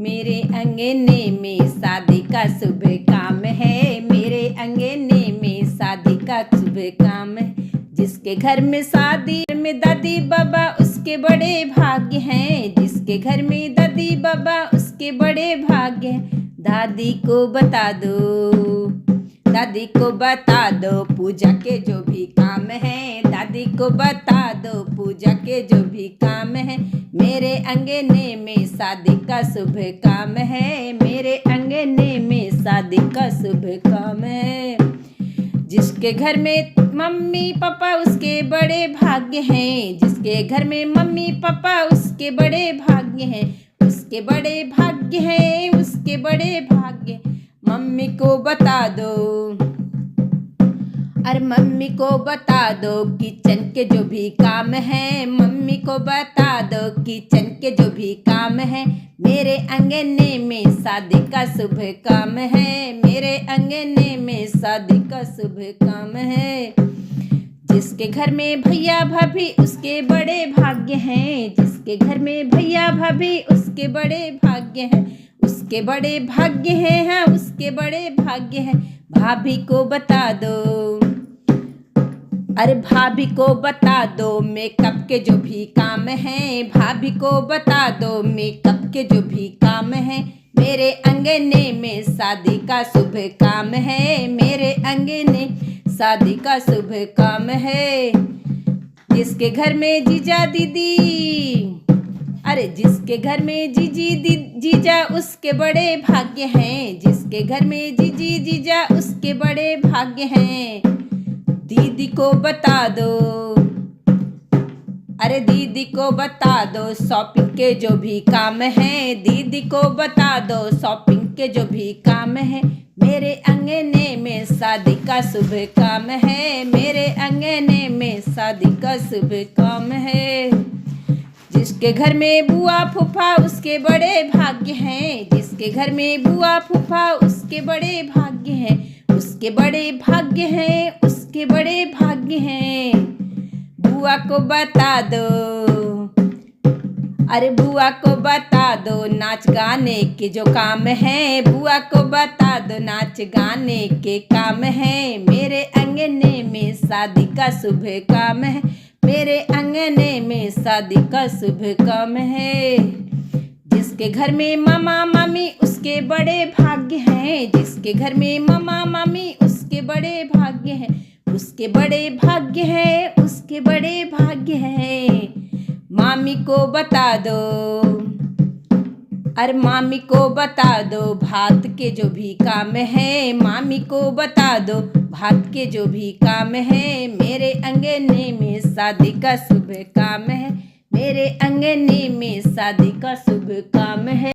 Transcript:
मेरे अंगने में शादी का शुभ काम है, मेरे अंगने में शादी का शुभ काम है। जिसके घर में शादी में दादी बाबा उसके बड़े भाग्य हैं, जिसके घर में दादी बाबा उसके बड़े भाग्य हैं। दादी को बता दो, दादी को बता दो पूजा के जो भी काम है, दादी को बता दो पूजा के जो भी काम है। मेरे अंगने में शादी का शुभ काम है, मेरे अंगने में शादी का शुभ काम है। जिसके घर में मम्मी पापा उसके बड़े भाग्य हैं, जिसके घर में मम्मी पापा उसके बड़े भाग्य हैं, उसके बड़े भाग्य हैं, उसके बड़े भाग्य। मम्मी को बता दो, अरे मम्मी को बता दो किचन के जो भी काम है, मम्मी को बता दो किचन के जो भी काम है। मेरे अंगने में शादी का शुभ काम है, मेरे अंगने में शादी का शुभ काम है। जिसके घर में भैया भाभी उसके बड़े भाग्य हैं, जिसके घर में भैया भाभी उसके बड़े भाग्य हैं, उसके बड़े भाग्य हैं, हाँ उसके बड़े भाग्य हैं। भाभी को बता दो, अरे भाभी को बता दो मेकअप के जो भी काम है, भाभी को बता दो मेकअप के जो भी काम है। मेरे अंगने में शादी का शुभ काम है, मेरे अंगने शादी का शुभ काम है। जिसके घर में जीजा दीदी, अरे जिसके घर में जीजा उसके बड़े भाग्य हैं, जिसके घर में जीजा उसके बड़े भाग्य हैं। दीदी को बता दो, अरे दीदी को बता दो शॉपिंग के जो भी काम है, दीदी को बता दो शॉपिंग के जो भी काम है। मेरे अंगने में शादी का शुभ काम है, मेरे अंगने में शादी का शुभ काम है। जिसके घर में बुआ फूफा उसके बड़े भाग्य हैं, जिसके घर में बुआ फूफा उसके बड़े भाग्य हैं, उसके बड़े भाग्य हैं, उसके बड़े भाग्य हैं। बुआ को बता दो, अरे बुआ को बता दो नाच गाने के जो काम है, बुआ को बता दो नाच गाने के काम है। मेरे अंगने में शादी का शुभ काम है, मेरे अंगने में शादी का शुभ काम है। जिसके घर में मामा मामी उसके बड़े भाग्य हैं, जिसके घर में मामा मामी उसके बड़े भाग्य हैं, उसके बड़े भाग्य हैं, उसके बड़े भाग्य हैं। मामी को बता दो, अरे मामी को बता दो भात के जो भी काम है, मामी को बता दो भात के जो भी काम है। मेरे अंगने में शादी का शुभ काम है, मेरे अंगने में शादी का शुभ काम है।